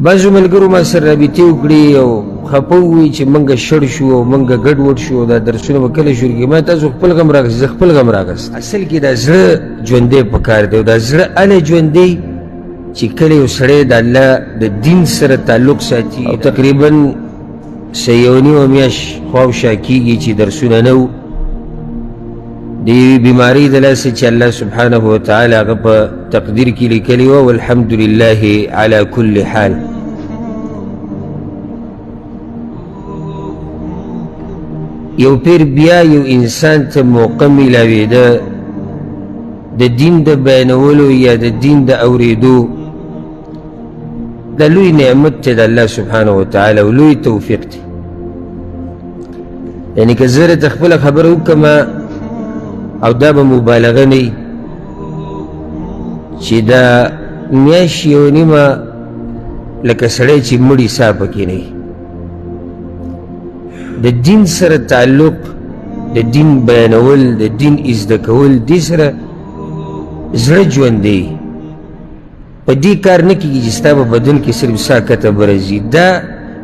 بعضو ملګرو ما سره رابطې وکړي او خفه ووایي چې موږ شړ شو او موږ ګډوډ شو، دا درسونه به کله شروع کړي. ما تاسو خپل غم راغست، زه خپل غم راغست. اصل کې دا زړه ژوندی پکار دی او دا زړه هله ژوندی چې کله یو سړی د الله د دین سره تعلق ساتي او تقریبا څه یو نیمه میاشت خواوشا کېږي چې درسونه نه وو د یوې بیمارۍ د لاسه چې الله سبحانه وتعالی هغه په تقدیر کې لیکلې وه، والحمدلله علی کل حال. یو پیر بیا یو انسان ته موقع میلاوېده د دین د بیانولو یا د دین د اورېدو. دا لوی نعمت دی د الله سبحانه وتعالی او لوی توفیق دی. یعنې که زه درته خپله خبره وکړمه او دا به مبالغه نه وي چې دا میاشت یو نیمه لکه سړی چې مړي ساه پکې نه وي. د دین سره تعلق، د دین بیانول، د دین ازده کول، دې سره زړه ژوندی په دې کار نه کېږي چې ستا په بدن کې صرف ساه کته برځي. دا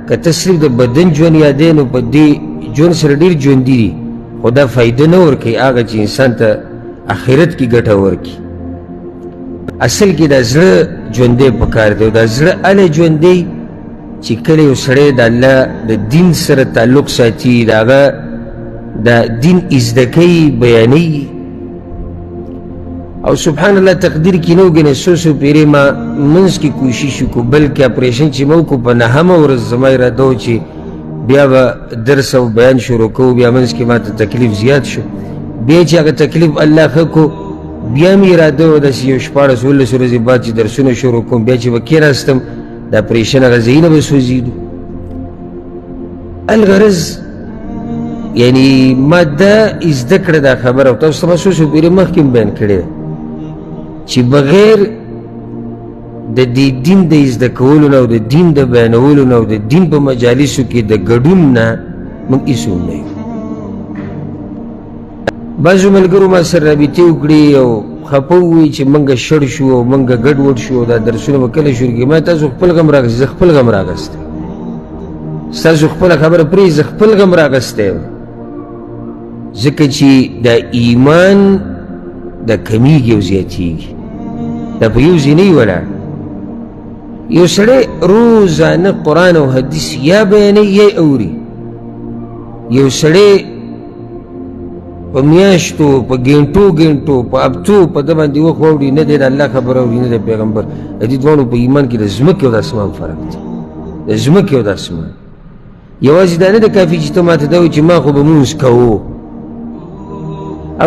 که ته صرف د بدن ژوند یادوې نو په دې ژوند سره ډېر ژوندي دي، خو دا فایده نه ورکوي هغه چې انسان ته آخرت کې ګټه ورکړي. اصل کې دا زړه ژوندی پکار دی او دا زړه هله ژوندی چې کله یو سړی د الله د دین سره تعلق ساتي، د هغه د دین ازده کوي، بیانوي. او سبحان الله تقدیر کې نه وګڼې څو څو پیرې ما منځ کې کوشش وکړو، بلکې اپریشن چې ما وکړو په نهمه ورځ زما اراده وه چې بیا به درس او بیان شروع کوو. بیا منځ کې ما ته تکلیف زیات شو، بیا چې هغه تکلیف الله ښه کو بیا مې اراده وه داسې یو 14-15 ورځې بعد چې درسونه شروع کوم، بیا چې به کېناستم د اپریشن هغه ځایونه به سوځېدو. الغرض یعنی ما دا زده کړه دا خبره او تاسو ته ما څو څو پیرې مخکې هم بیان کړې ده چې بغیر د دې دین د زده کولو نه او د دین د بیانولو نه او د دین په مجالسو کې د ګډون نه موږ هېڅ هم نه یو. بعضو ملګرو ما سره رابطې وکړي او خفه ووایي چې موږ شړ شو او موږ ګډوډ شو او دا درسونه به کله شروع کړي. ما تاسو خپل غم راغست، زه خپل غم راغستی. ستاسو خپله خبره پرېږدئ، زه خپل غم راغستی یم، ځکه چې دا ایمان دا کمیږي او زیاتېږي، دا په یو ځای نه وي ولاړ. یو سړی روزانه قرآن او حدیث یا بیانوي یا یې اوري. یو سړی په میاشتو، په ګنټو، په هفتو په ده باندې وخت واوړي، نه دی د الله خبره اوري نه د پیغمبر. د دې دواړو په ایمان کې د ځمکې او د اسمان فرق دی، د ځمکې او د اسمان. یوازې دا نه ده کافي چې ته ماته دا وایي چې ما خو به مونځ کوو.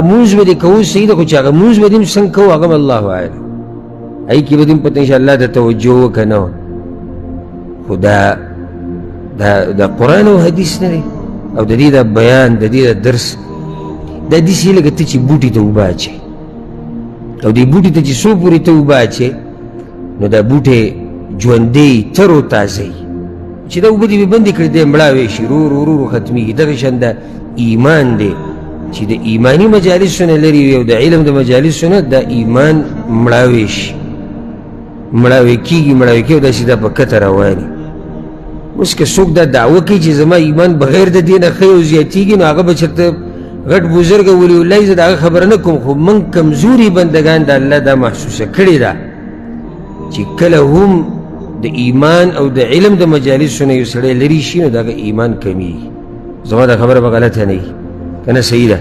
مونځ به دې کوو صحیح ده، خو چې هغه مونځ به دې هم څنګه کوو هغه هم الله اعلم، هغې کې به دې هم پته انشاءالله د توجه وکړه نه وه. خو دا قرآن او حدیث نه دی او د دې دا بیان، د دې دا درس، دا داسې لکه ته چې بوټي ته اوبه اچوې او دې بوټي ته چې څو پورې ته اوبه اچوې نو دا بوټی ژوندی تر و تازه وي. چې دا اوبه دې مې بندې کړې دی مړاوې شي، ورو ختمېږي. دغه شان دا ایمان دی چې د ایمانی مجالسو نه لرې وي او د علم د مجالسو نه دا ایمان مړاوې شي، مړاوې کېږي او داسې دا په کته رواني. اوس که څوک دا دعوه کوي چې زما ایمان بغیر د دې نه ښه او زیاتېږي نو هغه به چېرته غټ بزرګ ولی الله زه د هغه خبره نه کوم، خو موږ کمزوري بندګان د الله دا محسوسه کړې ده چې کله هم د ایمان او د علم د مجالسو نه یو سړی لرې شي نو د هغه ایمان کمیږي. زما دا خبره به غلطه نه وي که نه صحیح ده؟